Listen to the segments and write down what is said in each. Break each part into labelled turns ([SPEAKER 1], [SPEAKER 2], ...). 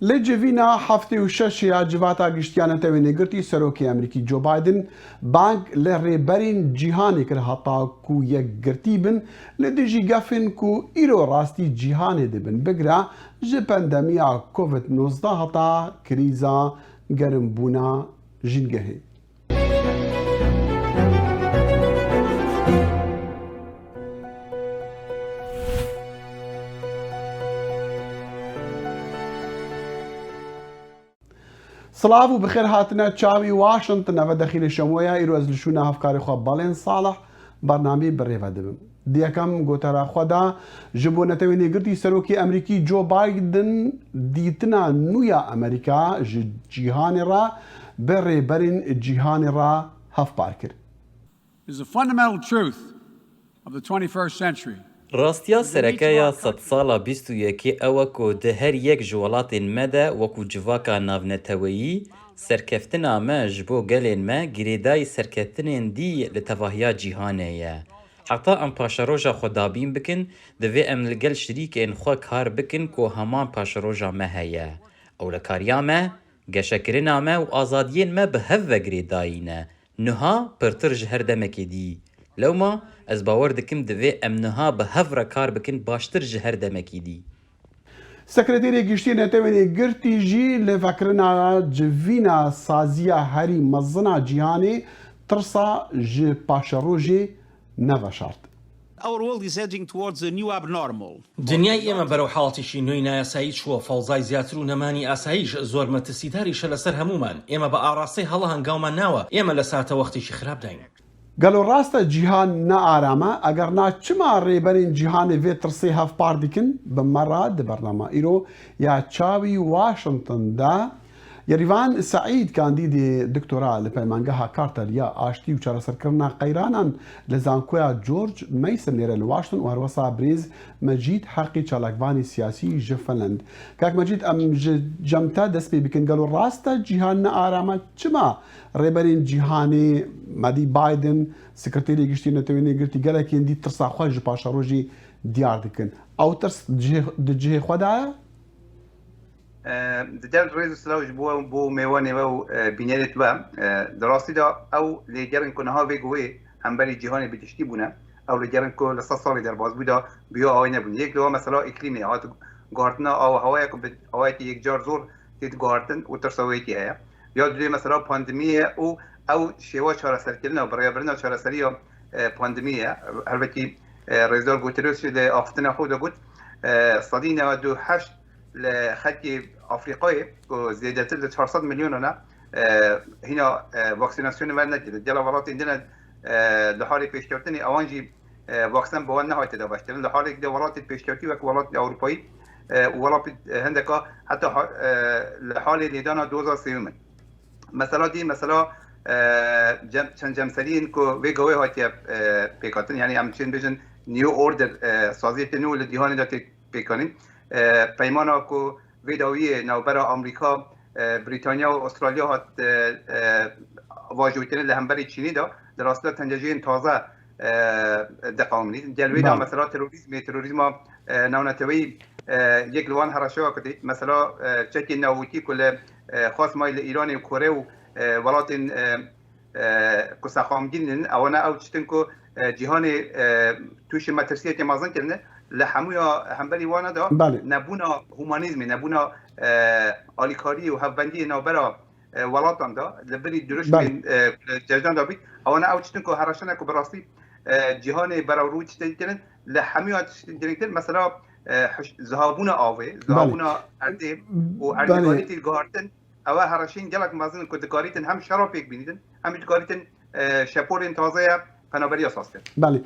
[SPEAKER 1] لە جڤینە هەفتەی و شەشیا جڤاتا گشتیانەتەوێ نێگرتی سەرۆکی ئەمریکی جۆ بایدن بانگ لە ڕێبەرین جیهانی کرد هەتاکو یەکگرتی بن لە دژی گەفن و ئیرۆ ڕاستی جیهانێ دەبن بگرە ji پەندەمیا کۆڤید-19 هەتا کریزا گەرمبوونا ژینگەهێ. سڵاو و بخێر هاتنە چاوی واشنتن ئەvە دەخیلە شەمۆیە ئیرۆز لە شوونە هەفکاری خۆ بەڵێن ساڵح بەرنامەی بڕێوە دەبم. دیەکەم گۆتەرا خۆدا ji بۆ نەتەوێ نێگرتی سەرۆکی ئەمریکی جۆ بایدن دیتنا نوویە ئەمریکا ji جیهانێ ڕا بە ڕێبەرین جیهانێ ڕا هەفپار کرد.
[SPEAKER 2] ڕاستیا سەرەکەیە سەد ساڵە 21 ئەوە کۆ دە هەر یەک ji welatên me de wekû civaka navneteweyî serkeftina me ji bo gelên me girêdayî serkeftinên dî li tevahiya cîhanê ye. Heta em paşeroja xwe dabîn bikin, divê em li gel şerîkên xwe kar bikin ku heman paşeroja me heye. Ew li kariya me, geşekirina me û azadiyên me bi hev ve girêdayî ne. Niha pirtir ji her demekê dî. Lewma ez bawer dikim divê em niha bi hev re kar bikin baştir ji her demekî dî.
[SPEAKER 1] Sekreterê Giştî Netewê Nêgirtî jî lêvekirina civîna saziya herî mezina cîhanê tirsa ji paşerojê neveşart.
[SPEAKER 3] دنیای ئێمە بەرەو حاڵاتێکی نوێی نایاسایی چووە فەوزای زیاتر و نەمانی ئاساییش زۆر مەترسیداریشە لەسەر هەمومان. ئێمە بە ئاڕاستەی هەڵە هەنگاومان ناوە ئێمە لە ساتە وەختێکی خراپ داین.
[SPEAKER 1] گەلۆ ڕاستە جیهان نەئارامە ئەگەر ناچما ڕێبەرین جیهانê vê tirsê hevpar dikin bi me re di bername îro ya çawî Washington'da Yerîvan Saîd kandîdê diktora li peymangeha Carter ya aştî û çareserkirina qeyranan li zankoya George Mason nêre li Washington û herwesa Brêz Mecîd Heqî çalakvanî siyasî ji Finland. Kak Mecîd em ji cem te dest pê bikin gelo rast e cîhan nearame çima rêberên cîhanê Medî Biden Sekreterê Giştî Netewê Nêgirtî gelekên dî tirsa xwe ji paşerojê diyar dikin. Ew tirs di cihê xwe de ye?
[SPEAKER 4] دەجار ڕێز سلااوش بووە بۆ میوانێەوە و بینێت بە دەڕاستیدا ئەو لێگەرن کۆنەها وێگوێ هەمبەری جیهانی بتشتی بوونە ئەو لەگەرن کۆ لە 100 ساڵی دەرباز بوودا بیا ئەوی نەبوون یەک لەوە مەسەلا ئیکلیمی هات گواردنا ئەو هەوایە ئەوەیەکی یەکجار زۆر تێت گواردن و ترسەوەیەکی هەیە یا دوێ مەسەلا پاندمیە و ئەو شێوە چارەسەرکردنەوە بڕێبرنە چارەسەریە پاندمیە هەربەتی ڕێزدار گوتەرۆس لە ئافتنە خۆ دەگوت سەدی 98 لخطی آفریقای و زیادتر از 400 میلیون نه هینا واکسیناسیون ور نکرده جلا ولات ایندن لحالی پیشکردنی آوانجی واکسن بوان نهایت داشت کردن لحالی که ولات پیشکردی و ولات اروپایی ولات هندکا حتی لحالی لیدان 2003 مثلا دی مثلا چند جمسرین که ویگوی هاتی پیکاتن یعنی همچین بیشن نیو اوردر سازیت نو لدیهانی داتی پیکانین پیمانا که ویداوی نوبر آمریکا بریتانیا و استرالیا هات واجویتن لهمبری چینی دا در اصل تنجیجین تازه دقامنی جلوی دا مثلا تروریسم نونتوی یک لوان هرشا کدی مثلا چکی نووتی کل خاص مایل ایران و کره و ولاتن کسخامگین اوانا او چتن که جهان توش مترسیت مازن کردن لحمویا همبری وانا دا نبونا هومانیزمی نبونا آلیکاری و هفبندی نوبرا ولاتان دا لبری دروش من ججدان دا بید اوانا او چتن که هرشانه که براستی جهان براورو چتن کرن لحمویا چتن کرن مثلا زهابونا آوه زهابونا اردیم و اردگاری تیر گهارتن او هرشین گلک مازن که دکاریتن هم شرافیک بینیدن هم دکاریتن شپورین تازه پنابەری ئاساس کرد.
[SPEAKER 1] بەڵێ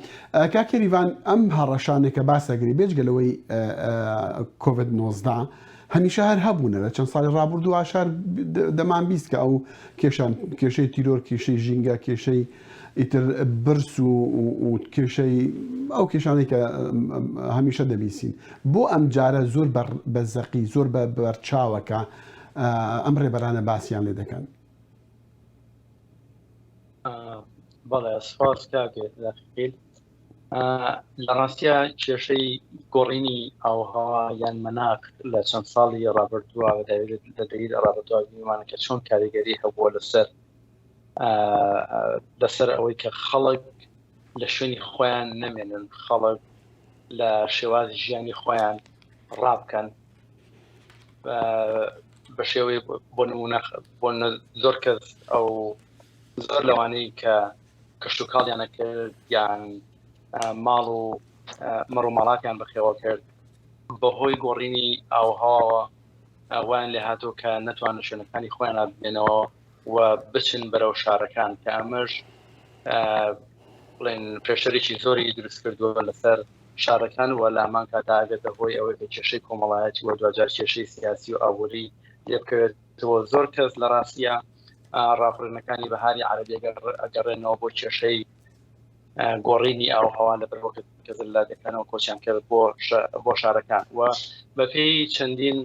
[SPEAKER 1] کاکەریڤان ئەم هەڕەشانێکە باسەگری بێجگەلەوەی کۆڤید-19 هەمیشە هەر هەبوونە لە چەند ساڵی ڕابردوو ئاشار دەمان بیست کە ئەو کێشەی تیرۆر کێشەی ژینگە کێشەی ئیتر برس و کێشەی ئەو کێشانەی کە هەمیشە دەبیستین بۆ ئەم جارە زۆر بەزەقی زۆر بە بەرچاوەکە ئەم ڕێبەرانە باسییان لێ دەکەن.
[SPEAKER 5] بەڵێ سپاس کاکێ دەخیل لە ڕاستیە کێشەی گۆڕینی ئاوهەوا یان مەناق لە چەند ساڵی ڕابردووە دەوێت لە دەید ڕابردووە بیمانەکە چۆن کاریگەری هەبووە لەسەر ئەوەی کە خەڵک لە شوێنی خۆیان نەمێنن، خەڵک لە شێوازی ژیانی خۆیان ڕابکەن بە شێوەی بۆ نمونە زۆر کەس ئەو زۆر لەوانەی کە کەشت و کاڵیانە کرد یان ماڵ و مەڕووماڵاتیان بەخێوە کرد بەهۆی گۆڕینی ئاوهەواوە وایان لێ هاتوو کە نەتوانن شوێنەکانی خۆیان ببێنەوە و بچن بەرەو شارەکان کە ئەمەش بڵێن پێشەرێکی زۆری دروست کردووە لەسەر شارەکان و لە هەمان کاتا ئەگەتە هۆی ئەوەی کە کێشەی کۆمەڵایەتی و دوجار کێشەی سیاسی و ئابووری لێ بکەوێتەوە. زۆر کەس لە ڕاستیە ڕاپۆرتنەکانی بەهاری عەرەبی ئەگەڕێنەوە بۆ کێشەی گۆڕینی ئاوهەوا لەبەرەوە کە زلاتەکانەوە کۆچیان کرد بۆ شارەکان و بەپێی چەندین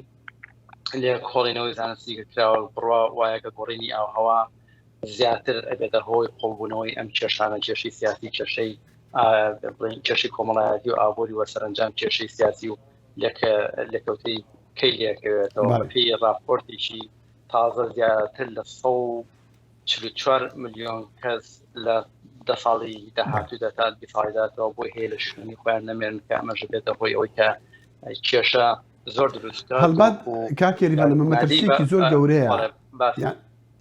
[SPEAKER 5] لێکۆڵینەوەی زانستی کراوە بڕوا وایە کە گۆڕینی ئاوهەوا زیاتر ئەبێتە هۆی قوڵبوونەوەی ئەم کێشانە، کێشەی سیاسی، کێشەی کۆمەڵایەتی و ئابووری و سەرنجام کێشەی سیاسی و لێکەوتەی کەی لێکەوێتەوە. پێی راپۆرتێکی تازە زیاتر لە 144 ملیۆن کەس لە 10 ساڵی داهاتوودا تا 20 ساڵیداتەوە بۆی هەیە لە شوێنی خۆیان نەمێنن کە ئەمەش بێتە هۆی ئەوەی کە کێشە زۆر دروستکە.
[SPEAKER 1] هەڵبەت کاکێریان لەمە مەترسیێکی زۆر گەورەیە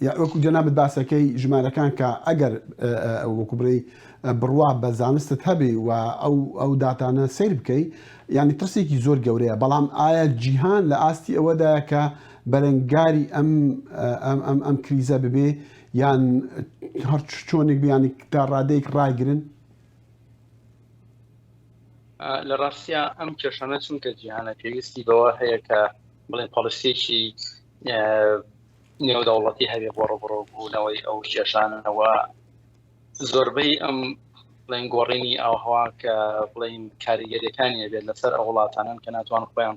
[SPEAKER 1] یا وەکو جەنابەت باسەکەی ژمارەکان کە ئەگەر وەکو بڕی بڕوا بە زانستت هەبێ و ئەو داتانە سیر بکەی یعنی ترسێکی زۆر گەورەیە. بەڵام ئایا جیهان لە ئاستی ئەوەدایە کە بەرەنگاری ئەم کریزە ببێ یان هەر چۆنێک بیانی تا ڕادەیەک ڕایگرن؟
[SPEAKER 5] لە ڕاستیە ئەم کێشانە چونکە جیهانە پێویستی بەوە هەیە کە بڵێن پالیسیێکی نێودەوڵەتی هەبێ بۆ ڕۆبڕۆبوونەوەی ئەو کێشانەوە. زۆربەی ئەم بڵێن گۆڕینی ئاوهەوا کە بڵێن کاریگەریەکانی بێت لەسەر ئەو وڵاتانن کە ناتوان خۆیان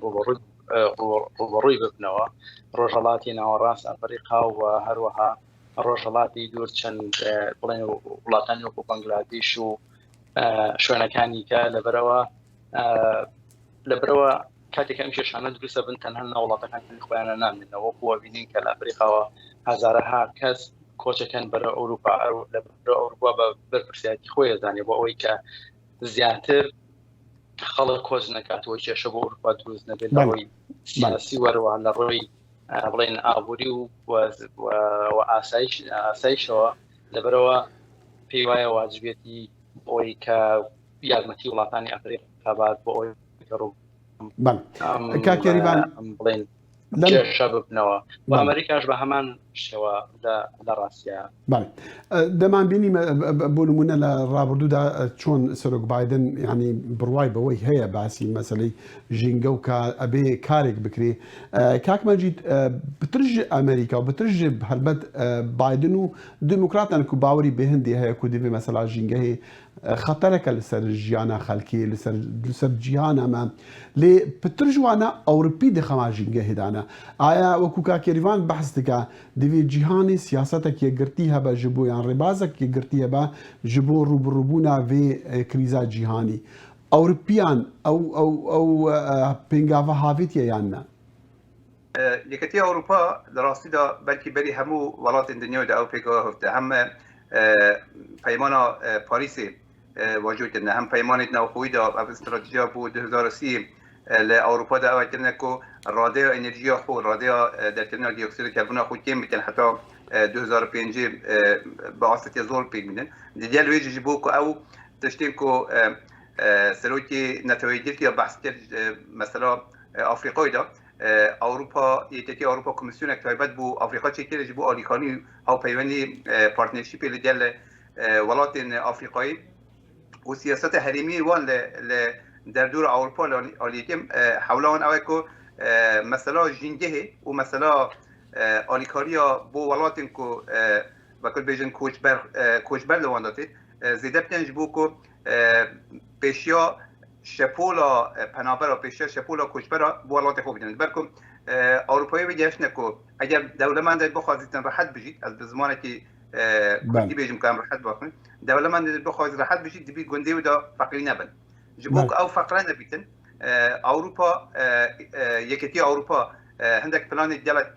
[SPEAKER 5] ڕوبەڕووی ببنەوە، ڕۆژهەڵاتی ناوەڕاست ئەفریقا و هەروەها ڕۆژهەڵاتی دوور چەند بڵێن وڵاتانی وەکو بەنگلادێش و شوێنەکانی کە لەبەرەوە کاتێک ئەم کێشانە دروستە بن تەنها وڵاتەکانی خۆیانە نامێنەوە. وەکووە بینین کە لە ئەفریقاوە هەزارەها کەس کۆچەکەن بەرە ئەوروپا بە بەرپرسیاتی خۆی دەزانێ بۆ ئەوەی کە زیاتر خەڵک کۆچ نەکاتەوە کێشە بۆ ئەوروپا دروست نەبێت لەڕۆی سیاسی وەرەوە لە ڕۆی بڵێن ئابووری و ئاسایشەوە. لەبەرەوە پێی وایە واجبێتی ئەوەی کە یارمەتی وڵاتانی ئەفریقا بات بۆ ئەوەی
[SPEAKER 1] کاکێریان
[SPEAKER 5] بڵێن کێشە ببنەوە و ئەمریکاش بە هەمان شێوە لە ڕاستیە.
[SPEAKER 1] دەمان بینی بۆ نمونە لە ڕابردوودا چۆن سەرۆک بایدن ینی بڕوای بەوەی هەیە باسی مەسلەی ژینگە و ئەبێ کارێک بکرێ. کاک مەجید بترژ ئەمریکا و بترژ هەربەت بایدن و دموکراتان کو باوەری بە هەندی هەیە کو دەبێ مەسەلا ژینگەهەیە خەتەرەکە لەسەر ژیانە خەڵکی لەسەر جیهان ئەمە لێ پترژوانە ئەوروپی دەخەما ژینگە هێدانە. ئایا وەکو کاکێریوان بەحث دکا دەوێت جیهانی سیاسەتێک یەکگرتی هەبە ji بۆ یان ڕێبازێک یەکگرتی هەبە ji بۆ ڕوبڕووبوونا vê کریزا جیهانی ئەوروپیان ئەو پێنگاوە هاوێتیە یان نە؟
[SPEAKER 4] یەکەتی ئەوروپا لە ڕاستیدا بەلکی بەری هەموو وڵاتین دنیادا ئەو پێکەوە هەفتە هەم پەیمانە پاریسێ واجودکردن هەم پەیمانێک ناوخۆییدا ئەو استراتیژیا بۆ 2030 لە ئەوروپادا ئەوەکردنە کۆ ڕادەیە ئەنرژیا خۆ ڕادەیە دەرکردنە دیۆکسید کاربۆنا خۆ کێم بکەن حتا 2005 بە ئاستێتە زۆر پێک بینن دیال وێژی بۆ کە ئەو تشتێن کۆ سەرۆکی نەتەوەیەگرتیە بەحث کرد مەسەلا ئەفریقایدا ئەوروپا یەکێتی ئەوروپا کۆمیسیۆنێک تایبەت بۆ ئەفریقا چێکێرەی بۆ ئالیکانی هاوپەیوەندی پارتنەرشیپی لەگەل وڵاتین ئەفریقایی و سیاسەتە هەرێمی وان لە دەردور ئەوروپا ئالیەتیم حەولاوان ئەوەی کۆ مەسەلا ژینگەهێ و مەسەلا ئالیکاریە بۆ وڵاتین کۆ بەکەر بێژن کۆچبەر لەوانداتێت زیدە بکەنج بۆ کۆ پێشیا شەپۆلا پەنابەرە پێشیا شەپۆلا کۆچبەرە بۆ وڵاتی خۆ بدەن بەرکۆ ئەوروپایی بگەشتنە کۆ ئەگەر دەولەماندێت بخوازیتن ڕەحەت بژیت ئەس بە زمانێکی
[SPEAKER 1] بله.
[SPEAKER 4] كنت بيجم كان راحت باخن دولة من بخواز راحت بيجي دبي جندي ودا فقرين بن جبوك
[SPEAKER 1] بله.
[SPEAKER 4] أو فقرنا بيتن أوروبا يكتي أوروبا عندك بلان جلت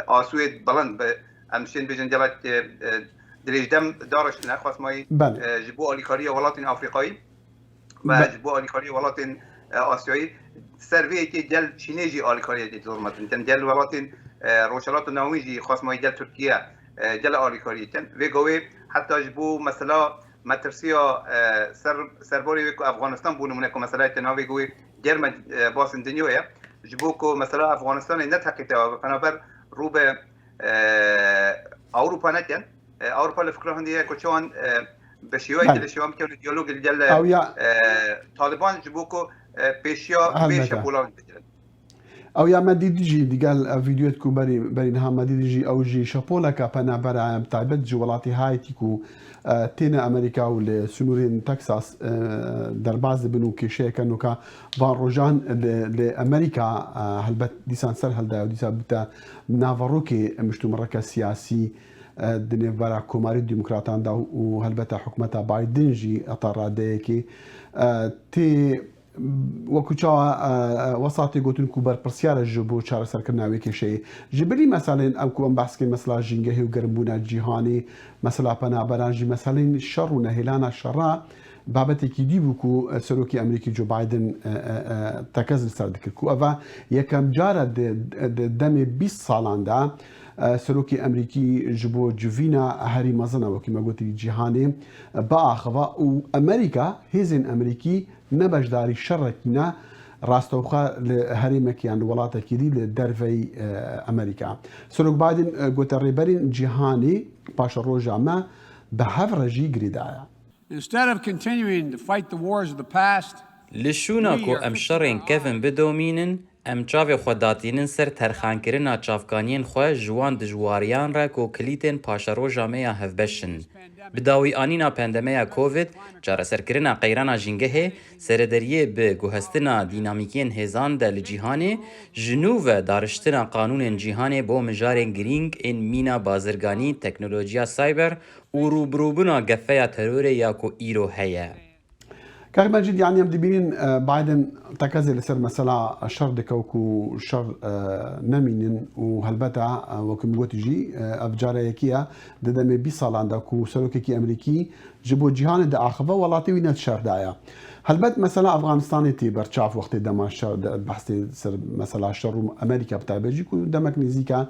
[SPEAKER 4] آسويد بلند أمشين بيجن جلت دريج دم دارش نخواست ماي
[SPEAKER 1] بله.
[SPEAKER 4] جبوا أليكارية ولاتين أفريقية
[SPEAKER 1] بله.
[SPEAKER 4] و جبوا أليكارية ولاتين آسیایی سروی که جل چینیجی آلیکاری دیت زورماتن تن جل ولاتین روشلات ناویجی خاص ما جل ترکیه جل آلیکاری تن و گوی حتی جبو مثلا مترسیا سرباری کو افغانستان بونه منه کو مثلا تناوی گوی جرم باسن دنیویا جبو کو مثلا افغانستان نتحقیقه بنابر رو به اروپا نتن اروپا لفکر هندیه کو چون بشیوی جل شوام که دیالوگ جل طالبان جبو کو پیشیا بیش بولان بجرد
[SPEAKER 1] او یا مدی دیجی دیگل ویدیوت کو بری نها مدی دیجی او جی شپولا کا پنا برا تایبت جولاتی هایتی کو تینا امریکا و لسنورين تكساس در بعض بنو كيشي كانوا كا فان روجان لامريكا هلبت ديسان سر هلدا وديسا بتا نافاروكي مشتو مركز سياسي دنيا برا كوماري ديمقراطان دا وهلبتا حكومتا بايدن جي اطار ديكي تي وكوچا وساطي قوتن كوبر برسيار الجبو چار سركرناوي كشي جبلي مثلا ام كو بحث مثلا جينجه وغربونا جيهاني مثلا بنا برانجي مثلا شر ونهلانا شرا بابتي كي ديبوكو سروكي امريكي جو بايدن تكز سردك كو افا يكم جارة دمي 20 سالان دا سروكي امريكي جبو جوفينا هاري مازنا وكما قلت جيهاني باخوا وامريكا هيزن امريكي نبجداري شركنا راستوخا لهريمكيان ولاتا كيدي لدرفي امريكا سروك بايدن قلت الريبرين جيهاني باش الروجا ما بهفرجي قريدايا
[SPEAKER 6] Instead of continuing to fight the wars of the past,
[SPEAKER 2] لشونا کو ام شرین کفن بدومینن ام چاوی خوداتینن سر ترخانکرنا چافکانین خواه جوان دجواریان را کو کلیتن پاشارو جامعه هفبشن. بداوی آنینا پندمیا کووید جار سرکرنا قیرانا جنگه سردریه به گوهستنا دینامیکین هزان دل جیهانه جنوب دارشتنا قانون جیهانه با مجارن گرینگ این مینا بازرگانی تکنولوژیا سایبر و روبروبنا گفه ترور یا کو ایرو هیا.
[SPEAKER 1] كاغ ماجد يعني يم دبين بايدن تكازي لسر مثلا شر دكوكو شر نمين وهلبتا وكم قوتجي افجارة يكيا ددمي 20 سال عندكو سلوكي امريكي جبو جيهان دا اخفا ولاتي وين الشر دايا هلبت مثلا افغانستان تي برشاف وقت دما شر بحث سر مثلا شر امريكا بتاع بلجيكو دمك نزيكا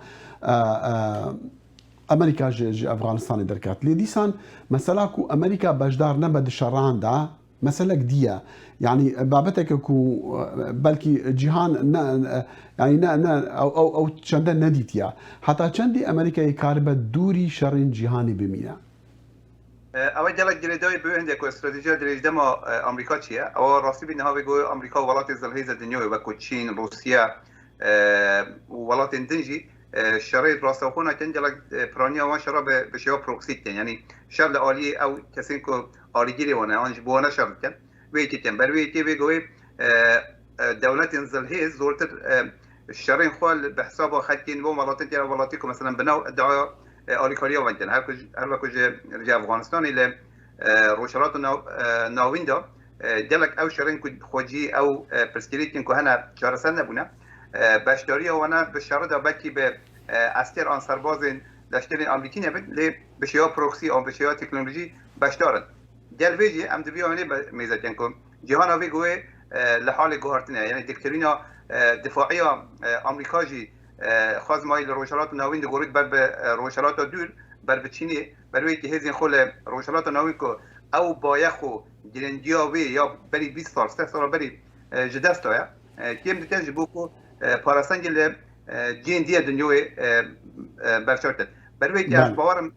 [SPEAKER 1] امريكا جي افغانستان دركات لي ديسان مثلا كو امريكا بجدار نبد شران دا مسألة جدية يعني بابتك كو بلكي جيهان يعني او چند نديتيا حتى چندي امريكا يكاربه دوري شرين جيهاني بمينا
[SPEAKER 4] اول جلك جلدوي بو عندك استراتيجيه دريج دما امريكا چيه او راسي بينها بيقو امريكا ولات الزلهيزه الدنيا وكو تشين روسيا ولات دنجي شريط راسخونا كان جلك برانيا وشرب بشيو بروكسيت يعني شر لالي او كسينكو آلیگیری ونه آنج بوانه شرط کن ویتی کن بر ویتی بگوی دولت انزلهی زورتر الشرين خوال بحسابه خدين بو مراتين ترى ولاتيكو مثلا بناو ادعاء آلیکاریا وندن هر وقت جا افغانستان الى روشرات ناوین دا دلك او شرين خوجي او پرسکریتین که هنه چارسن نبونه بشداری وانا بشاره دا بکی به اسکر آن سربازین لشکر امریکی نبود لی بشیا پروکسی او بشیا تکنولوژی بشدارن دل ویجی ام دبی عملی میزد کنم جهان اوی گوی لحال گوهرتنه یعنی دکترینا دفاعی آمریکا جی خواز مایل روشلات ناوین دگورید بر به روشلات دور بر بچینی بروی که هزین خول روشلات ناوین که او بایخو گرندیاوی یا بری 20 سال 3 سال بری جدستا یا کیم دیتن جبوکو پاراسنگی ل جندی دنیوی برشارت بروی که از باورم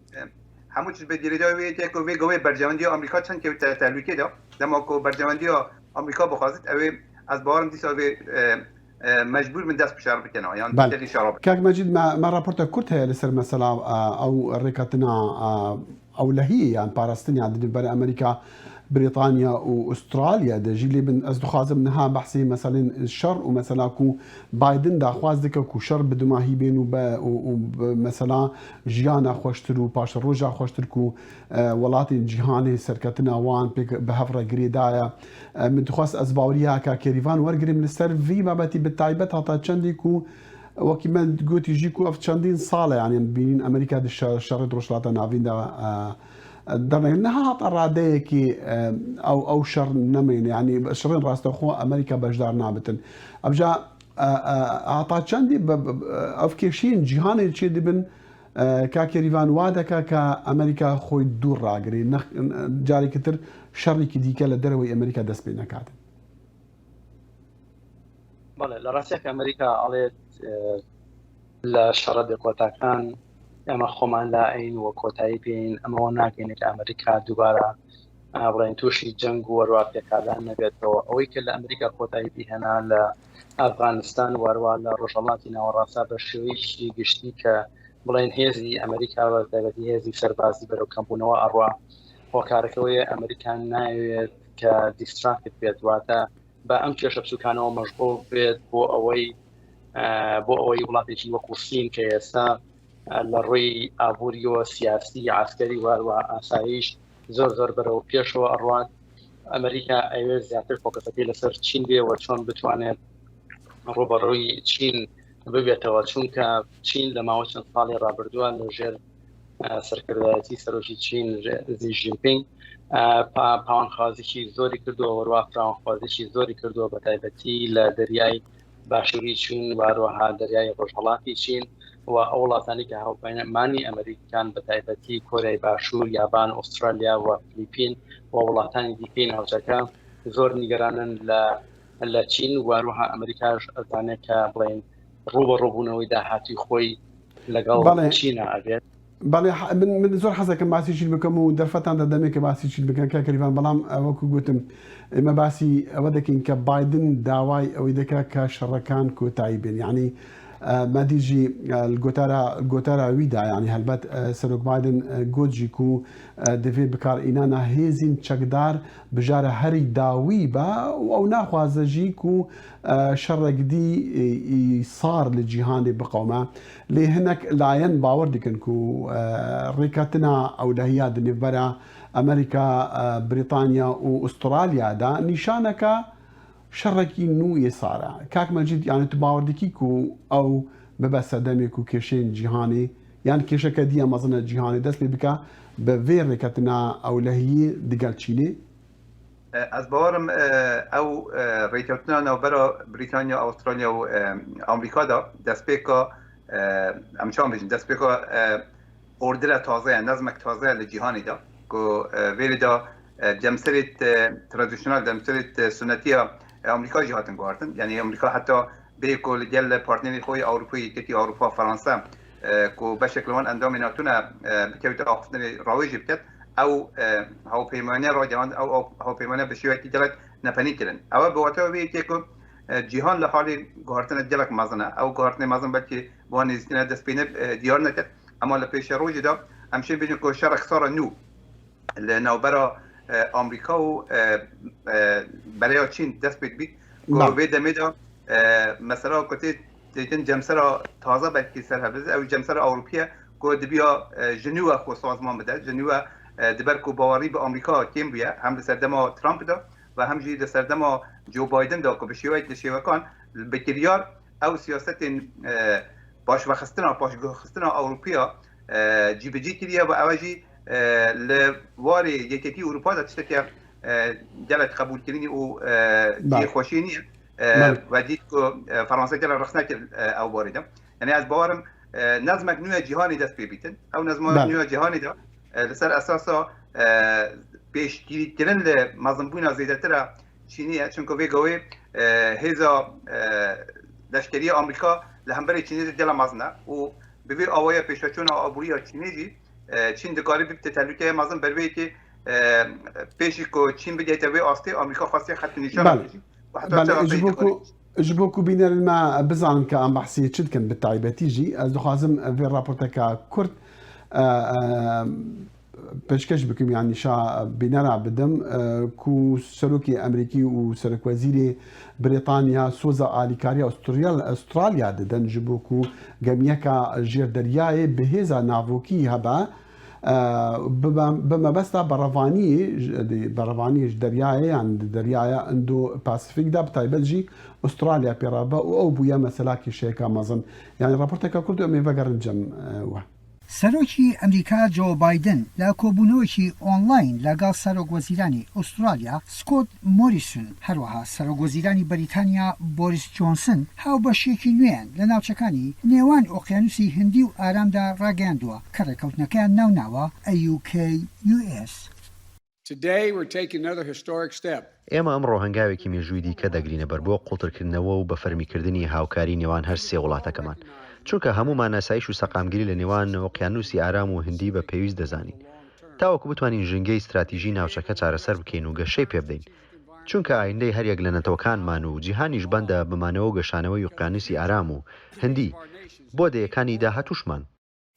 [SPEAKER 4] همون چیز به دیریداوی که وی گوی برجمندی آمریکا چند که تلویکی دا دما کو برجمندی آمریکا بخواست اوی از باورم دیساوی مجبور من دست بشار بکنه يعني بالتالي شراب
[SPEAKER 1] كاك مجيد ما رابورتا كرتها لسر مثلا او ريكاتنا او لهي يعني باراستني عند بري امريكا بريطانيا واستراليا دجي لي من از دخوازم منها بحثي مثلا الشر ومثلا كو بايدن دا خواز دكا كو شر بدو ما هي بين ومثلا جيانا خوشتر وباش روجا خوشتر كو ولاتي جهاني سركتنا وان بهفرة جريدايا من تخواس از باوريها كا كيريفان ورقري من السر في ما باتي بالتعيبات هتا تشندي كو وكما قلت يجيكو اف تشندين صالة يعني بين امريكا دي الشر دروشلاتا نافين دا درنا انها طراديه كي او شر نمين يعني شرين راس اخو امريكا بجدار نابتن ابجا اعطى شندي افكيشين جهاني تشي بن كاكيريفان وادكا كامريكا خوي دور راغري جاري كتر شر كي ديكا لدروي امريكا دس بينا كات
[SPEAKER 5] بله لراسك امريكا على الشر دقوتا كان اما خۆمان لاین وە کۆتایی بین ئەمەوە ناگەینێت لە ئەمریکا دووبارە بڵێن تووشی جەنگ و وەروە پێکادان نەبێتەوە ئەوەی کە لە ئەمریکا کۆتایی بهێنا لە ئەفغانستان وەروە لە ڕۆژهەڵاتی ناوەڕاستە بە شێوەیەکی گشتی کە بڵێن هێزی ئەمریکا بە تایبەتی هێزی سەربازی بەرەو کەمبوونەوە ئەڕوا هۆکارەکەوەیە ئەمریکان ناوێت کە دیستراکت بێت واتە بە ئەم کێشە بچووکانەوە مەشغوڵ بێت بۆ ئەوەی وڵاتێکی وەکو سین کە ئێستا لە ڕووی ئابووریەوە سیاسی عسکەری وەروە ئاسایش زۆر بەرەو پێشەوە ئەڕوات ئەمریکا ئەوێ زیاتر فۆکەسەکەی لەسەر چین بێەوە چۆن بتوانێت ڕوبەڕووی چین ببێتەوە چونکە چین لە ماوە چەند ساڵی ڕابردووە لەژێر سەرکردایەتی سەرۆکی چین زی ژینپینگ پاوانخوازیی زۆری کردووە وەروە فراوانخوازیی زۆری کردووە بە تایبەتی لە دەریای باشووری چین وەروەها دەریای ڕۆژهەڵاتی چین و ئەو وڵاتانی کە هاوپەیمانی ئەمریکان بە تایبەتی کۆریای باشوور یابان ئوسترالیا و فلیپین و وڵاتانی دیکەی ناوچەکە زۆر نیگەرانن لە چین وەروەها ئەمریکاش ئەزانێت کە بڵێن ڕوبەڕووبوونەوەی داهاتی خۆی لەگەڵ چینە ئەبێت
[SPEAKER 1] بەڵێ من زۆر حەزەکەم باسیشی بکەم و دەرفەتان دەدەمێت کە باسیشی بکەن کە کەریڤان بەڵام ئەوەکو گوتم ئێمە باسی ئەوە دەکەین کە بایدن داوای ئەوەی دەکات کە شەڕەکان کۆتایی بێن یعنی ما ديجي الجوتارا ويدا يعني هلبت سلوك بايدن جوجيكو دفي بكار إنانا هيزين تشكدار بجارة هري داوي با أو ناخوازجيكو شرق دي صار للجهان بقومه لهناك لاين باور ديكنكو ريكاتنا أو لهياد نفبرا أمريكا بريطانيا وأستراليا دا نشانك شركي نو يسارع كاك مجد يعني تباوردكيكو او ببس دميكو كيشين جهاني يعني كيشا كديا مظنة جهاني دس بيبكا بفيركتنا او لهي دقالتشيني
[SPEAKER 4] از باورم او ريتوتنا نو برا بريطانيا استراليا و امريكا دا دس بيكا امشان بيجن دس بيكا اوردر تازه نظمك تازه لجهاني دا كو ويري دا جمسرت تراديشنال جمسرت سنتيه امریکا جهاتن گوارتن یعنی امریکا حتی به کل جل پارتنری خوی اروپایی کتی اروپا فرانسه کو به شکل وان اندام ناتونه بکویت آفتن راویج بکت او هاوپیمانی را جهان او هاوپیمانی به شیوه جلک نپنی کردن او به وقتی وی که جهان لحالی گوارتن جلک مازنه او گوارتن مازن بلکه با نزدیک دست بینه دیار نکرد اما لپیش روج دا همچنین بینیم که شرق سار نو لنو برا امریکا و برای چین دست بید که به دمیدا مثلا کتی دیدن جمسر تازه بلکی سر هبزه او جمسر اروپیه که دبیا جنوب خو سازمان بده جنوب دبر که باوری به امریکا کم بیه هم در سردما ترامپ دا و هم جی در سردما جو بایدن دا که به شیوه کان بکریار او سیاست باش خستنا اروپیا جی بجی کریه و اوجی لواری یکی اروپا دا تشتكي جلت قبول كريني و دي خوشيني و دي فرنسا جل رخصنا او بارده يعني از باورم نظمك نوع جهاني دست بيبيتن او نظمك نوع جهاني دا لسر اساسا پیشگیری کردن لمظنبونا زیادتر چینیه چونکه ویگوی هزا لشکری آمریکا لهمبر چینی دل مزنه و به آوای پیشاچون آبوری چینی چین دکاری بیت تلوکه مازن بروی که پیشی کو چین بدیت وی آستی آمریکا خواستی خط نشان بگیری.
[SPEAKER 1] بله جبوكو بين الماء بزعم كأم بحثي تشد كان بالتعيبة تيجي از دخازم في الرابورت كا كرت پێشکەش بکەم یان نیشا بینەرا بدەم کو سەرۆکی ئەمریکی و سەرۆکوەزیری بریتانیا سۆزە ئالیکاری ئوسترالیا دەدەن ji بۆ ku گەمیەکە ژێردەریایê بەهێزە ناڤۆکی هەبە بە مەبەستا بەڕەوانیش دەریایە یان دەریایە ئەندۆ پاسیفیکدا بتایبەت jî ئوسترالیا پێڕابە و ئەو بووە مەسەلاکی شەیەکە مەزن یانی راپۆرتێکە کورد ئەمێ بەگەڕنجەم وە
[SPEAKER 7] سەرۆکی ئەمریکا جۆ بایدن لە کۆبوونەوەکی ئۆنلاین لەگەڵ سەرۆکوەزیرانی ئوسترالیا سکۆت مۆریسن هەروەها سەرۆکوەزیرانی بەریتانیا بۆریس جۆنسن هاوبەشێکی نوێیان لە ناوچەکانی نێوان ئۆقیانوسی هندی و ئارامدا ڕاگەاندووە کە ڕێکەوتنەکەیان ناوناوە AUKUS.
[SPEAKER 8] ئێمە ئەمڕۆ هەنگاوێکی مێژووی دیکە دەگرینە بەر بۆ قوڵترکردنەوە و بە فەرمیکردنی هاوکاری نێوان هەر سێ وڵاتەکەمان چونکە هەمومان ئاسایش و سەقامگیری لە نێوان ئۆقیانوسی ئارام و هندی بە پێویست دەزانین تاوەکو بتوانین ژنگەی استراتیژی ناوچەکە چارەسەر بکەین و گەشەی پێ بدەین چونکە ئایندەی هەریەک لە نەتەوەکانمان و جیهانیش بەندە بمانەوە و گەشانەوەی ئۆقیانوسی ئارام و هندی بۆ دەیەکانی داهاتووشمان.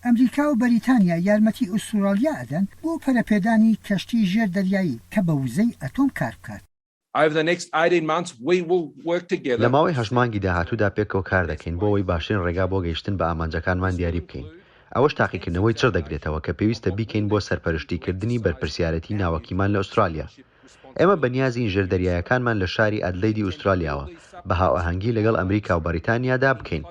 [SPEAKER 7] ئەمریکا و بەریتانیا یارمەتی ئوسترالیا ئەدەن بۆ پەرەپێدانی کەشتی ژێر دەریایی کە بە وزەی ئەتۆم کار بکات.
[SPEAKER 8] لە ماوەی هەژمانگی داهاتوودا پێکەوە کار دەکەین بۆ ئەوەی باشترین ڕێگا بۆ گەیشتن بە ئامانجەکانمان دیاری بکەین. ئەوەش تاقیکردنەوەی چڕ دەگرێتەوە کە پێویستە بیکەین بۆ سەرپەرشتیکردنی بەرپرسیارەتی ناوەکیمان لە ئوسترالیا. ئێمە بەنیازین ژێردەریایەکانمان لە شاری ئەدلەیدی ئوسترالیاوە بە هاوئاهەنگی لەگەڵ ئەمریکا و بەریتانیادا بکەین.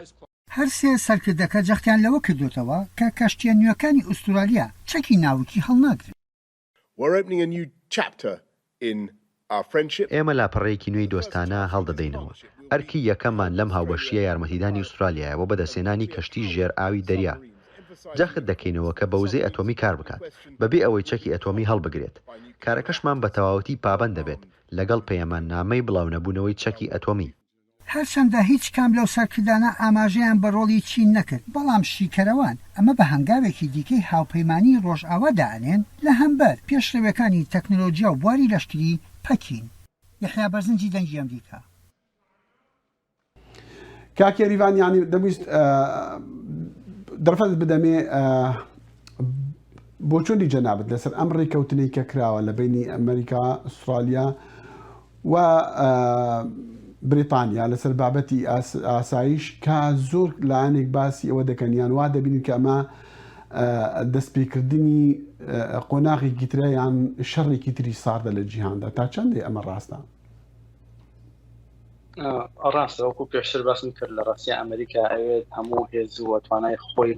[SPEAKER 7] هەر سێ سەرکردەکە جەختیان لەوە کردوتەوە کە کەشتیە نوێەکانی ئوسترالیا چەکی ناوکی هەڵناگرن.
[SPEAKER 8] ئێمە لاپەڕەیەکی نوێی دۆستانە هەڵدەدەینەوە. ئەرکی یەکەممان لەم هاوبەشیە یارمەتیدانی ئوسترالیایەوە بەدەستێنانی کەشتی ژێر ئاوی دەریا. جەخت دەکەینەوە کە بە وزەی ئەتۆمی کار بکات بەبێ ئەوەی چەکی ئەتۆمی هەڵبگرێت. کارەکەشمان بە تەواوەتی پابەند دەبێت لەگەڵ پەیماننامەی بڵاونەبوونەوەی چەکی ئەتۆمی.
[SPEAKER 7] هەرچەندە هیچ کام لەو سەرکردانە ئاماژەیان بە ڕۆڵی چین نەکرد بەڵام شیکەرەوان ئەمە بە هەنگاوێکی دیکەی هاوپەیمانی ڕۆژئاوا دائنێن لە هەمبەر پێشڕێوەکانی تەکنۆلۆژیا و بواری لەشکری پەکین. یحیا بەرزنجی دەنگی ئەمریکا.
[SPEAKER 1] کاکی ریڤان یانی دەبویست دەرفەت بدەمێ بۆ چۆنی جەنابەت لەسەر ئەم ڕێکەوتنەی کە کراوە لە بینی ئەمریکا ئوسترالیا و بریتانیا لەسەر بابەتی ئاسایش کە زۆر لایەنێک باسی ئەوە دەکەنیان وا دەبینن کە ئەمە دەستپێکردنی قۆناغێکی ترە یان شەڕێکی تری ساردە لە جیهاندا تا چەندێ ئەمە ڕاستە؟
[SPEAKER 5] ڕاستە وەکو پێشتر باسم کرد لە ڕاستیە ئەمریکا ئەوێت هەموو هێز و توانای خۆی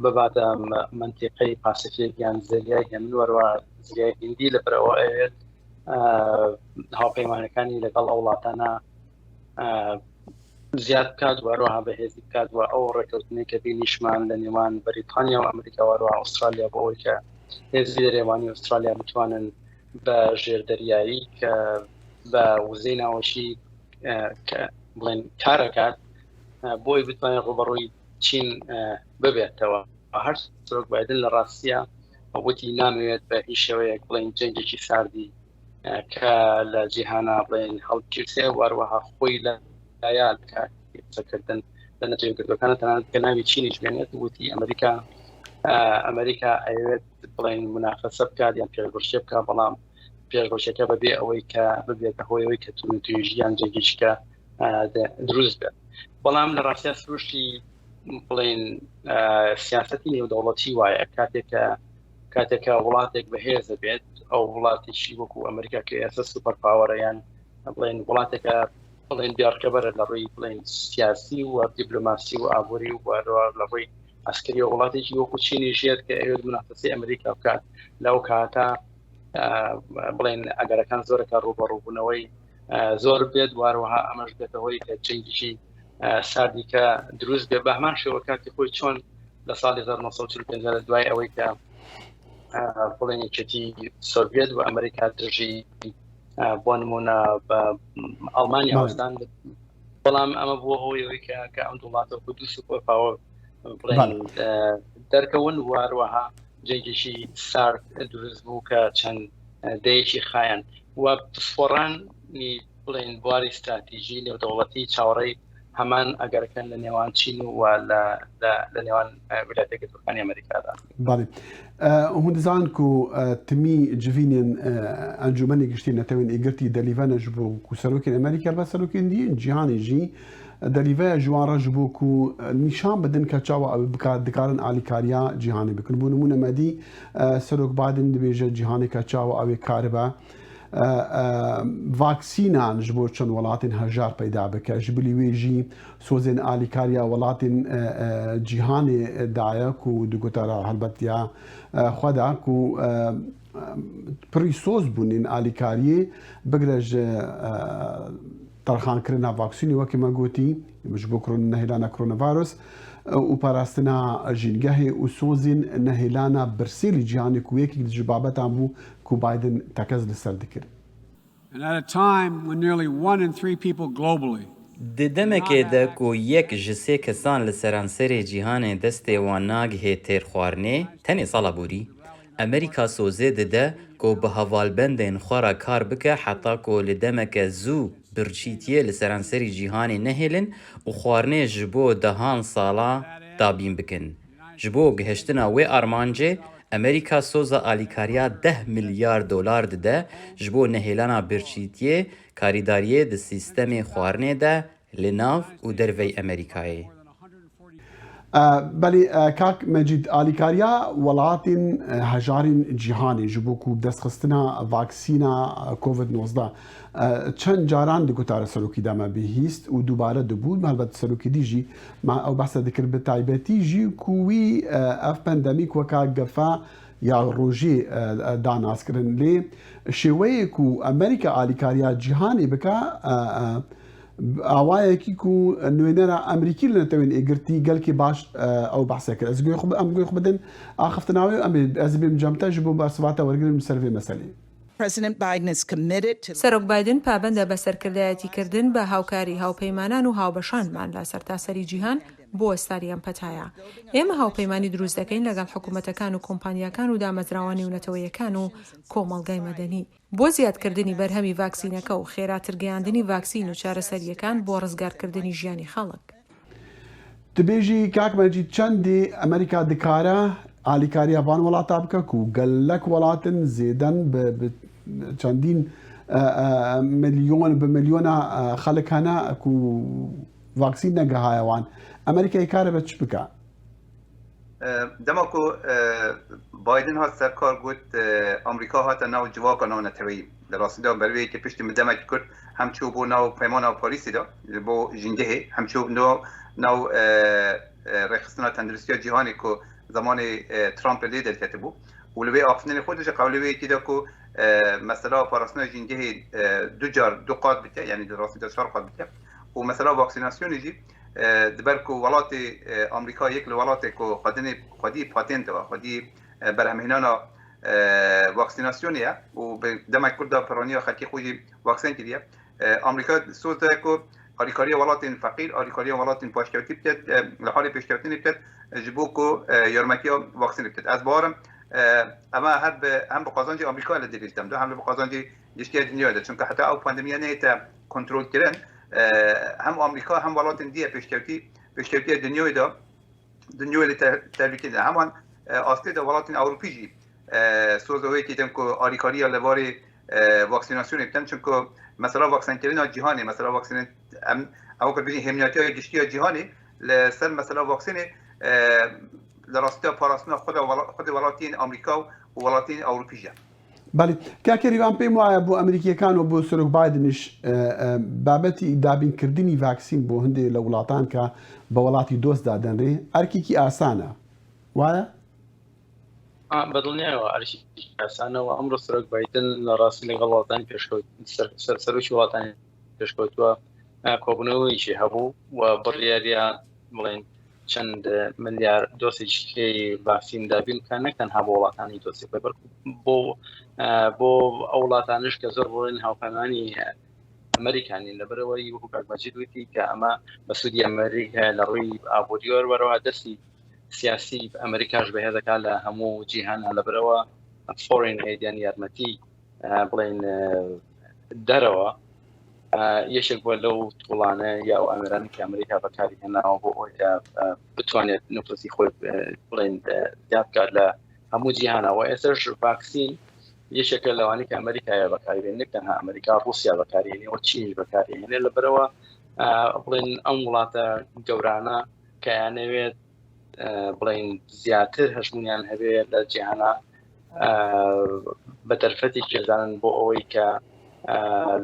[SPEAKER 5] بباتە منتیقەی پاسیفیک یان زەریای هێمن وەروە زریای هیندی لەبەرەوە ئەوێت هاوپەیمانەکانی لەگەڵ ئەو وڵاتانە زیاد بکات وەروەها بەهێزی بکات و ئەو ڕێکەوتنەی کە بینیشمان لە نێوان بەریتانیا و ئەمریکا وەروەها ئوسترالیا بۆ ئەوەی کە هێزی دەرێوانی ئوسترالیا بتوانن بە ژێردەریایی کە بە وزەی ناوەشی بڵێن کارەکات بۆی بتوانێت ڕوبەڕووی چین ببێتەوە. هەر سەرۆک بایدن لە ڕاستیە وتی نامەوێت بە هیچ شێوەیەک بڵێن جەنگێکی ساردی کە لە جیهانە بڵێن هەڵگیرسێ وەروەها خۆی لە لایال کردن لە نەجێگرتوەکانە تەنانەت کە ناوی چینیش بێنێت وتی ئەمریکا ئەوێت بڵێن مناقەسە بکات یان پێشبڕکێ بکات بەڵام پێشبڕکێکە بەبێ ئەوەی کە ببێتە هۆیەوەی کە توێژیان جێگیشکە دروست بێت. بەڵام لە ڕاستیە سروشتی بڵێن سیاسەتی نێودەوڵەتی وایە کاتێکە وڵاتێک بەهێزە بێت ئەو وڵاتیشی وەکو ئەمریکا کە ئێستا سوپەر پاوەڕەیان بڵێن وڵاتێکە بڵێن بیارکەبەرە لە ڕووی بڵێن سیاسی و دیپلۆماسی و ئابووری و لە ڕووی ئەسکەری و وڵاتێکی وەکو چینی ژێت کە ئەوێت مناقەسەی ئەمریکا بکات لەو کاتە بڵێن ئەگەرەکان زۆرەکە ڕوبەڕووبوونەوەی زۆر بێت وەروەها ئەمەش بێتەوەی کە جەنگیشی ساردی کە دروست بێ بە هەمان شێوە کاتی خۆی چۆن لە ساڵی 1945 دوای ئەوەی کە بڵێن یەکێتی سۆڤێت و ئەمریکا دژی بۆ نمونە بە ئەڵمانیا وەستان بەڵام ئەمە بووە هۆیەوەی کە ئەم وڵاتە دوو سوپەر پاوەر بڵێن دەرکەون وەروەها جەنگێکی سارد دروست بوو کە چەند دەیەکی خایەن و پسپۆڕانی بڵێن بواری استراتیژی نێودەوڵەتی چاوەڕێی هەمان ئەگەرکەن لە نێوان چین و لە نێوان ویلایەتە یەکگرتووەکانی ئەمریکادا.
[SPEAKER 1] باڵێ هون دەزان و تمی جڤینێن ئەنجومەنی گشتی نەتەوێن ئیگرتی دەلیڤەنەش بۆ و سەرۆکین ئەمریکا بە سەرۆکێندی جیهانێژی دەلیڤەیە جوانڕەش بۆ و نیشان بدن کە چاوە ئەو بکات دکارن ئالیکاریا جیهانی بکن بوو نمونە مەدی سەرۆک بادن دەبێژە جیهانی کە چاوە ئەوێ کارە بە ڤاکسینان ji bo çend welatên hejar peyda bike ji bilî wê jî sozên alîkariya welatên cîhanê daye ku di gotara helbetiya xwe da ku pirî soz bûnên alîkariyê bigire ji terxankirina vaksînê wekî me gotî ji bo nehêlana koronavirus û parastina jîngehê û sozên nehêlana birsêlî cîhanê ku yekî ji babetan bû ku Biden tekez li ser dikir.
[SPEAKER 6] And at a time when nearly 1 in 3 people globally
[SPEAKER 2] Di demekê de ku yek ji sê kesan li seranserê cîhanê destê wan nagihê têrxwarinê tenê sala borî, Amerîka sozê dide ku bi hevalbendên xwe re kar bike heta ku li demeke zû birçîtiyê li seranserî cîhanê nehêlin û xwarinê ji bo dehan sala dabîn bikin. Ji bo gihiştina wê armancê, Amerîka soza alîkariya $10 milyar dide ji bo nehêlana birçîtiyê karîdariyê di sîstemê xwarinê de li nav û derveyê Amerîkayê.
[SPEAKER 1] Belê kak Mecîd alîkariya welatên hejarên cîhanê ji bo ku destxistina vaksîna COVID-19 çend caran di gotara serokî de me bihîst û dubare dibû helbet serokî dî jî me ew behsa dikir bi taybetî jî ku wî ev pandemîk weka gefa ya rojê danazkirin lê şêweyê ku Amerîka alîkariya cîhanê bike awayekî ku nûênera Emerîkî li netewên êgirtî gelkî baş ew behse kir. Ez goy xwe bidin axiftina wê em ez bêm cemte ji bo bersivata wergirin ser vê meselê.
[SPEAKER 9] سەرۆک بایدن پابەندە بە سەرکردایەتیکردن بە هاوکاری هاوپەیمانان و هاوبەشانمان لە سەرتاسەری جیهان بۆ ئێستاریان پەتایە. ئێمە هاوپەیمانی دروست دەکەین لەگەڵ حکوومەتەکان و کۆمپانیاکان و دامەزراوانی نەتەوەیەکان و کۆمەڵگای مەدەنی بۆ زیادکردنی بەرهەمی ڤاکسینەکە و خێراترگەیاندنی ڤاکسین و چارەسەریەکان بۆ ڕزگارکردنی ژیانی خەڵک.
[SPEAKER 1] دبێژی کاک مەجید چەندێ ئەمریکا دکارە alîkariya van welata bike ku gelek welatin zêden bi çendîn milyon bi milyona xelek hene ku vaksîn negihaye wan. Amerîkayê kar be çi bike?
[SPEAKER 4] Dema ku Biden hat serkar got Amerîka hate nav civaka nav neteweyî. Li rastî de berveyekî piştî min demek kurt hem çû bo nav peymana Parîsê de bo jîngehê hem çû nav rêxistina tenduristiya cîhanê ku zamanê Trump lê derketî bû û li vê afirtinê xwe de qewleweyekî de ku mesela parastina jîngehê du car du qat bike yani di rastî de 4 qat bike û mesela vaksînasyonê jî diber ku welatê Amerîka yek li welatê ku xwedî patente ve xwedî berhemhênana vaksînasyonê ye û demek kur da piraniya xelkê xwe jî vaksîn kiriye. Amerîka soz dike ku alîkariya welatên feqîr, alîkariya welatên paşkevtî bike li halê pêşkevtînê bike ji bo ku yormekiya vaksînê bike. Ez barim ama hem bi qazancê Amerîka li derê dem de hem bi qazancê giştiya dünyayê de çünkü heta ew pandemiya nehête kontrol kirin hem Amerîka hem welatên diğer pêşkevtiya dünyayê de dünyayê li tehlikê de heman astê de welatên Ewropî jî soza wê kêdin ku alîkariya li varê vaksînasyonê bikin çünkü mesela vaksinkerina cîhanê mesela vaksînê em ew kir bijî hemniyetiya giştiya cîhanê li ser mesela vaksînê li rastî parastina xwe welatên Amerîka û welatên Ewropî jî.
[SPEAKER 1] Belê kakerî van pêm waye bo Amerîkîyekan û bo Serok Bideniş babetî dabînkirtinî vaksîn bo hindê li welatan ke bi welatî dost da den rê erkekî asan e waye?
[SPEAKER 5] بەدڵنیایەوە ئەرشی ئاسانەوە ئەمڕۆ سەرۆک بایدن لە ڕاستی لەگەڵ وڵاتانی سەرسەرۆکی وڵاتانی پێشکەوتووە کۆبوونەوەیشی هەبوو و بڕیاریە بڵێن چەند ملیار دۆسێکی ڤاکسین دابین بکەن نەکەنها بۆ وڵاتانی دۆسی بۆ ئەو وڵاتانش کە زۆر بڵێن هاوپەیمانی ئەمریکانی لەبەرەوەی وەکو کاک مەجید وتی کە ئەمە بە سوودی ئەمریکا لە ڕووی ئابووری وەرەوە دەستی سیاسی ئەمریکاش بەهێز دەکات لە هەموو جیهانە لەبەرەوە فۆرین ئەید یان یارمەتی بڵێن دەرەوە یەشێک بۆ لەو توڵانە یا و ئەمرانی کە ئەمریکا بەکاری هێناوە بۆ ئەوی بتوانێت نفوسی خۆی بڵێن زیاد بکات لە هەموو جیهانەوە. ئێستاش ڤاکسین یەشێکە لەوانی کە ئەمریکایە بەکارهێنێت، نەک تەنها ئەمریکا ڕوسیا بەکارهێنێەوە چینش بەکارهێنێت لەبەرەوە بڵێن ئەم وڵاتە گەورانە کە یانەوێت بڵێن زیاتر هەژمونیان هەبێت لە جیهانە بە دەرفەتی کردانن بۆ ئەوەی کە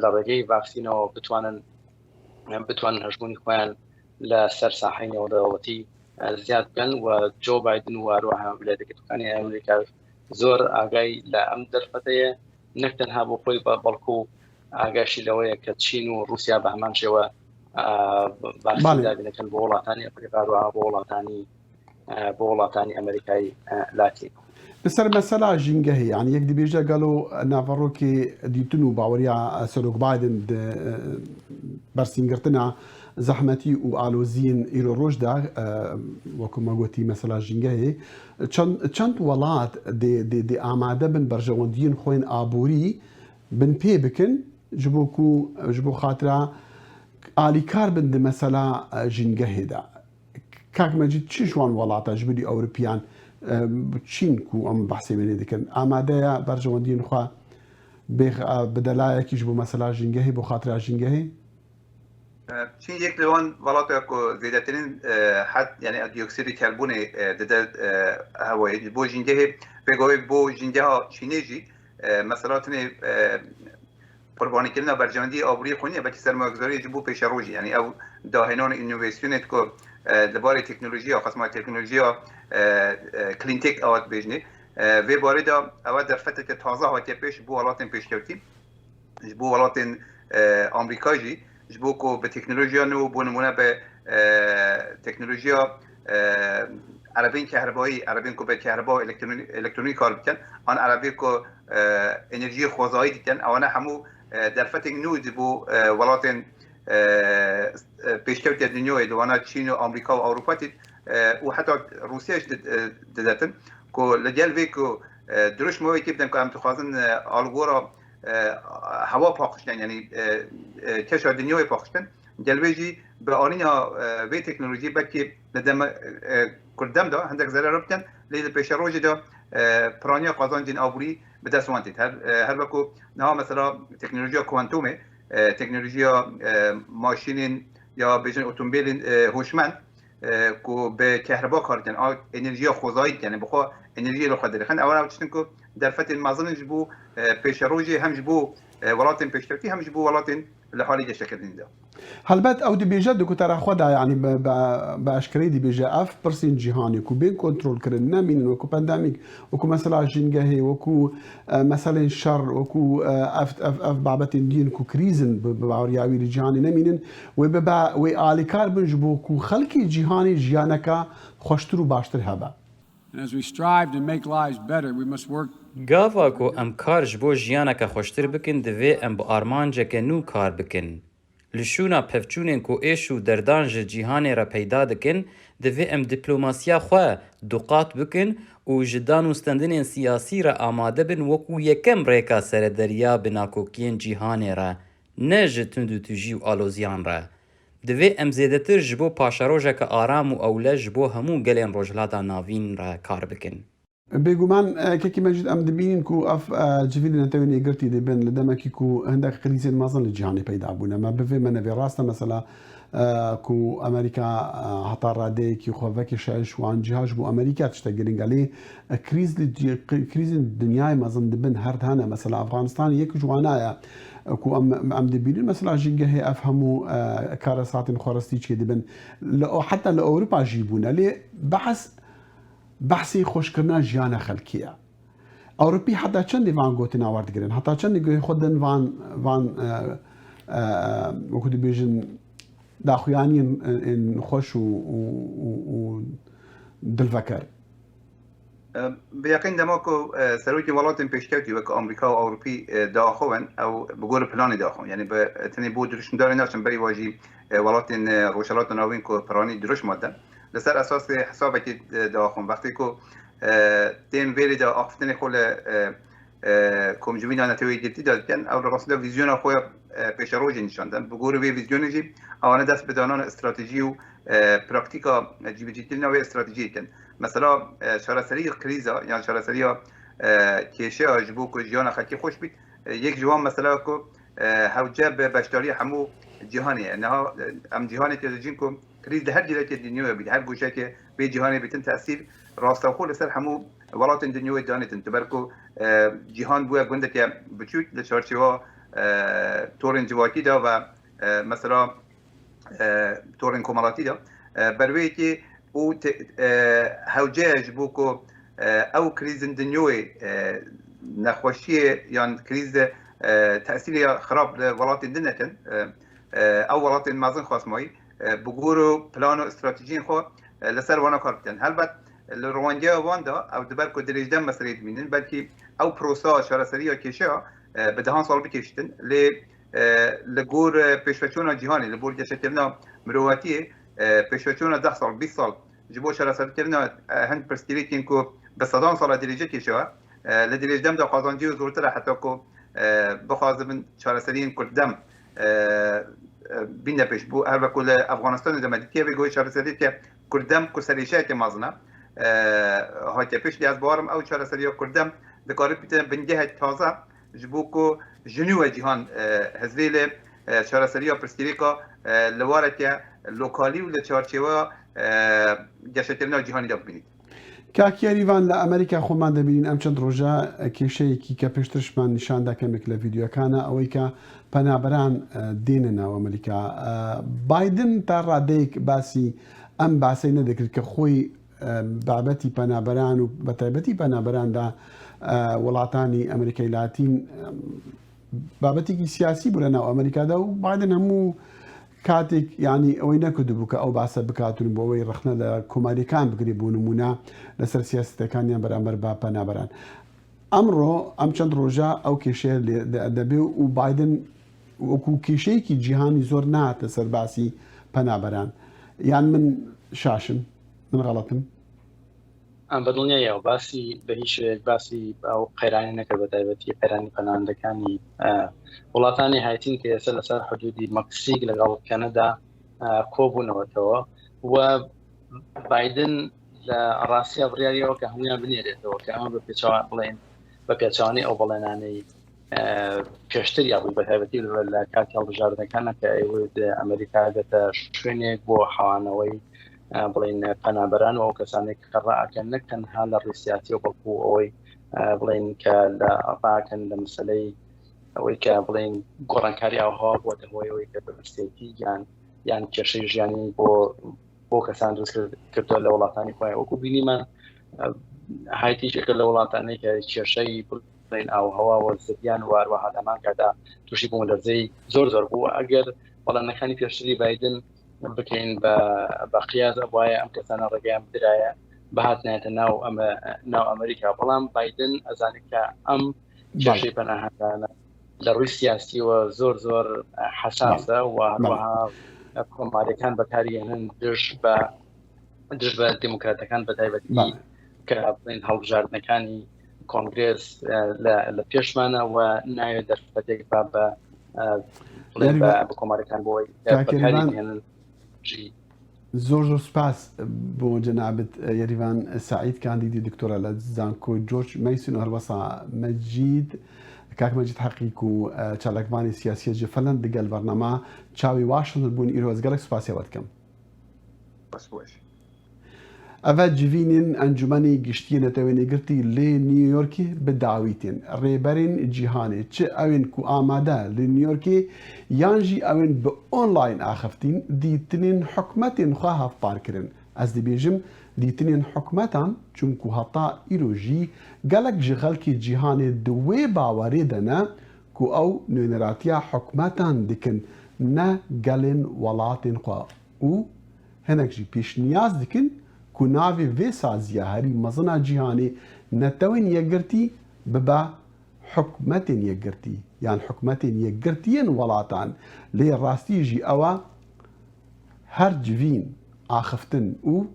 [SPEAKER 5] لە ڕێگەی ڤاکسینەوە بتوانن هەژمونی خۆیان لە سەر ساحەی نێودەوڵەتی زیاد بکەن و جۆ بایدن و هەروەها ویلایەتە ئەمریکا زۆر ئاگای لە ئەم دەرفەتەیە، نەک تەنها بۆ خۆی بەڵکو ئاگاشی لەوەیە کە چین و رووسیا بە هەمان شێوە باشدابینەکەن بۆ وڵاتانی ئەفریقا و بۆ وڵاتانی ئەمریکای لاتین.
[SPEAKER 1] لەسەر مەسەلا ژینگەهی یعنی یەک دەبێژە گەڵۆ ناڤەڕۆکی دیتون و باوەریە سەرۆک بایدن بەرسینگرتنە زەحمەتی و ئالۆزیین ئیرۆ ڕۆژدا وەکو مەگوتی مەسەلا ژینگەهەیە چەند وڵات دێ ئامادە بن بەرژەوەندیین خۆین ئابووری بن پێ بکن ji bo xatira alîkar bin di mesela jîngehê de. Kak Mecîd çi ji wan welata ji birî Ewropiyan Çîn ku em behsê wê dikin amadeya berjewendiyên xwe bi delayekî ji bo mesela jîngehê bo xatira jîngehê?
[SPEAKER 4] Çin yek li wan welata ku zêdetirîn hed yani dioksîdê kerbûnê dide hewayê bo jîngehê pêgavê bo jîngeha Çînê jî mesela tinê قربانیکردن برجاندی آبروی خونی بلکه سرمایه‌گذاری جو پیشروجی یعنی او داهنان اینوویسیونت کو درباره تکنولوژی یا قسمت تکنولوژی یا کلین تک اوت بجنی و باره دا اول در فتره که تازه هاتی پیش بو ولاتن پیشکوتی بو ولاتن آمریکایی جو کو به تکنولوژی نو بو نمونه به تکنولوژی عربین کهربایی عربین کو به کهربا الکترونیک کار بکن آن عربی کو انرژی خوازایی دیدن آنها همو در فتره نود بو ولاتن پیشکوتی دنیای دوانا چین و آمریکا و اروپا دید و حتی روسیاش دادن که لجل وی که درش موی که بدن که هم تخوازن آلگورا هوا پاکشتن یعنی کشا دنیای پاکشتن جلوی به آنها وی تکنولوژی بلکه لدم کردم دا هندک ضرر بکن لیل پیش روزی دا پرانیا قازان جن آبوری به دست وانتید هر وقت نه مثلا تکنولوژی کوانتومه تکنولوژی ماشین یا بیشتر اتومبیل هوشمند که به کهربا کار کنن انرژی خوزایی یعنی بخوا انرژی رو خداری خن اولا وقتی که در فتره مازن جبو پیش روزی هم جبو ولاتن پیشرفتی هم جبو ولاتن لحالی جشن کردن ده.
[SPEAKER 1] هەلبەت ئەو دەبێژە دکتەرە خۆدا یعنی بە ئەشکرەی دەبێژە ئەف پرسین جیهانی و بێن کۆنترۆلکردن نامینن وەکو پەندامیک وەکو مەسەلا ژینگەهەیە وەکو مەسەلەی شەڕ وەکو ئەف بابەتین دین و کریزن بە باوریاوی جیهانی نامینن وێ ئالیکار بن ji بۆ کو خەڵکی جیهانی ژیانەکە خۆشتر و باشتر هەبە.
[SPEAKER 2] گاوا کو ئەم کار ji bo jiyaneke xweştir bikin divê em bi armanceke nû kar bikin. Li şûna pevçûnên ku êş û derdan ji cîhanê re peyda dikin, divê em dîplomasiya xwe duqat bikin û ji danûstendinên siyasî re amade bin wekû yekem rêka serederiya bi nakokiyên cîhanê re, ne ji tund û tujî û aloziyan re. Divê em zêdetir ji bo paşerojeke aram û ewle ji bo hemû gelên rojhilata navîn re kar bikin.
[SPEAKER 1] بێگومان کەکی مەجید ئەم دەبینین و ئەف جوید نەتەوێنی گرتی دەبێن لە دەمەکی و هەندێک قریزێن مەزن لە جیهانی پەیدا بوونەمە بڤێ منەبێ ڕاستە مەسەلا و ئەمریکا هەتا ڕادەیەکی خۆڤەکی شایشوان جیهاش بۆ ئەمریکا تشتە گرنگەلێ کریزن دنیای مەزن دەبن هەردانە مەسەلا ئەفغانستان یەک جوانایە کو ئەم دەبینین مەسەلا ژینگەهەیە ئەف هەموو کارە ساتین خۆڕستی چێ دەبن حتا لە ئەوروپا ژی بوونە لێ بحثی خۆشکردنا ژیانە خەلکیە. ئەوروپی حتا چەندی وان گوتی ناوەردگرن هەتا چەندی گوێی خۆدن وان وەکو دەبێژن داخوایانین خۆش و دڵڤەکەر.
[SPEAKER 4] بیاقین دما که سروکی ولاتن پیشکوتی و که آمریکا و اروپی داخون او بگور پلانی داخون یعنی به تنی بود درشم داری ناشن بری واجی ولاتن روشلات ناوین که پلانی درش ماده لسر اساس حسابی که داخون وقتی که تیم ویری دا آفتن خول کمجوین نتوی جدی دادن او راسته ویزیون خوی پێشەڕۆژی نیشاندن بگۆرە وێ ڤیزیۆنێژی ئەوانە دەست بدانانە استراتیژی و پراکتیکا جیبجیتنەوەی استراتیژیتن مثلا چارەسەری کریزا یان چارەسەریە کێشەیە ji بۆ ku jiyana xelkê xweş bît yek ji wan mesela ku hewce bi beşdariya hemû cîhanê ye niha em cîhanê tê dijîn ku krîz di her ciletê dinyaya bît her goşekê bê cîhanê bîtin tesîr rastexo li ser hemû welatên dinyayê danêtin tuber ku cîhan bûye gundeke biçûk li çarçeva torên civakî de ve mesela torên komelatî de berwêkê û hewce ji bo ku ew krîzin dinyayê nexweşiyê yan krîz de tesîrê xirab li welatên din nekin ew welatên mezin xwasmayî bi gor û plan û stratejiyên xwe li ser wana kar bikin helbet li rwangeya wan de ew diber ku dirêjden meseleyê dimînin belkî ew prosa şareseriya kêşeya bi dehan sal bikêştin lê li gor pêşveçûna cîhanê li gor geşekirina mirovatiyê pêşveçûna 10 sal 20 sal ji bo şareserkirina hin pirsgirêkên ku bi sedan sala dirêje kêşeya li dirêjdem de qazancî û zortir e heta ku bixwazibin çareseriyên Kurddem bîne pêş bû her ku li Efganistanê de medîtiye vê goyê çareseriyê ke Kurddem ku serêşeyeke mezin e hatiye pêş lê ez bawarim ew çareseriya Kurddem dikare bîte bingehek taze ji bo ku ji nû ve cîhan hezrê lê çareseriya pirsgirêka li wareke lokalî û li çarçêweya geşekirina cîhanî de bibînît.
[SPEAKER 1] کاکیاریوان لە ئەمریکا خۆمان دەبینین ئەم چەند ڕۆژە کێشەیەکی کە پێشترشمان نیشاندا کەمێک لە ڤیددیوەکانە ئەوەی کە پەنابەران دێنە ناو ئەمریکا بایدن تا ڕادەیەک باسی ئەم باسی نەدەکرد کە خۆی بابەتی پەنابەران و بە تایبەتی پەنابەراندا وڵاتانی ئەمریکای لاتین بابەتێکی سیاسی بوو لە ناو ئەمریکادا و بایدن هەموو کاتێک ینی ئەوەی نەکردبوو کە ئەو باسە بکاتون بۆ ئەوەی ڕخنە لە کۆماریەکان بگری بوو نمونە لەسەر سیاستەکانیان بەرامبەر با پەنابەران ئەمڕۆ ئەم چەند ڕۆژە ئەو کێشەیە دەبێ و بایدن وەکو کێشەیەکی جیهانی زۆر ناتە سەر باسی پەنابەران یان من شاشم من غەڵەتم
[SPEAKER 5] ئەم بەدڵنیایە باسی بە هیچ شوێک باسی ئەو قەیرانی نەکرد بە تایبەتی قەیرانی پەناهندەکانی وڵاتانی هایتین کە ئێستا لەسەر حدودی مەکسیک لەگەڵ کەنەدا کۆبوونەوەتەوە و بایدن لە ڕاستیە بڕیاریەوە کە هەمویان بنێرێتەوە کە ئەمە بڵێن بە پێچوانی ئەو بەڵێنانەی پێشتر یاڕووی بە تایبەتی لە کاتی هەڵبژاردنەکانە کە ئێوە ئەمریکا دێتە شوێنێک بۆ حەوانەوەی بڵین پەنابەران و ئەو کەسانێک کە ڕائەکەن نەک تەنها لە ڕێسیاتی و بەڵکو ئەوەی بڵین کە لە ڕاکەن لە مەسەلەی ئەوەی کە بڵین گۆڕانکاری ئاوهەوا بۆتە هۆی ئەوەی کە بەرزێتی یان کێشەی ژیانی بۆ کەسان دروست کردووە لە وڵاتانی خۆیان وەکو بینیمان هایتیشێکە لە وڵاتانەی کە کێشەی بڵین ئاوهەوا وەرزیان واروەها لەمان کادا تووشی بوون دەرجەی زۆر بوو ئەگەر وەڵامەکانی پێشتری بایدن بکەین بە قیاز وایە ئەم کەسانە ڕێگەیان بدرایە بەهاتنێتە ناو ئەمریکا بەڵام بایدن ئەزانێت کە ئەم کێشەی پەناهەندانە لە ڕووی سیاسیوە زۆر حەساسە و هەروەها کۆماریەکان بەکارهێنن دژ بە دیموکراتەکان بە تایبەتی کە بڵین هەڵبژاردنەکانی کۆنگرێس لە پێشمانە و ناوێت دەرفەتێک بە کۆماریەکان بۆی بەکارهێنن
[SPEAKER 1] زۆر سپاس بۆ جەنابەت یاریوان سعید کاندیدی دکتۆرە لە زانکۆی جۆرج مەیسن و هەروەسا مەجید کاک مەجید حەقیق و چالاکمانی سیاسیە جفەلەن دەگەل بەرنامە چاوی واشنتن بوون ئیرۆز گەلێک سوپاسیەوە دەکەم ئەڤە جivînên encûmenê giştiyê netewênêgirtî lê New Yorkê bi dawîtên rêberên cîhanê çi ewên ku amade li New Yorkê yan jî ewên bi online axiftin dîtinên hikûmetên xwe hevparkirin. Ez dibêjim dîtinên hikûmetan çunku heta îro jî gelek ji xelkê cîhanê di wê bawerê de ne ku ew nûneratiya hikûmetan dikin ne gelên welatên xwe û hinek jî pêşniyaz dikin ku navê vê saziya herî mezina cîhanê netewên yekgirtî bibe hikûmetên yekgirtî yan hikûmetên yekgirtiyên welatan lê rastî jî ew e her civîn axiftin û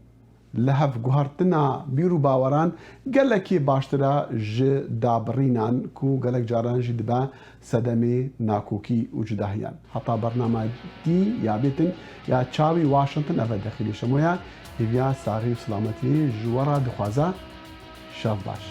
[SPEAKER 1] لە هەف گوهرتنا بیر و باوەران گەلێکی باشترە ژ دابڕینان و گەلێک جارانژی دبا سەدەمێ ناکۆکی و جداهیان هەتا بەرنامەدی یابێتن یا چاوی واشنگتن ئەvە دەخیلی شەمۆیە هیویا ساغی و سلامەتی ژوەڕە دخوازە شەو باش.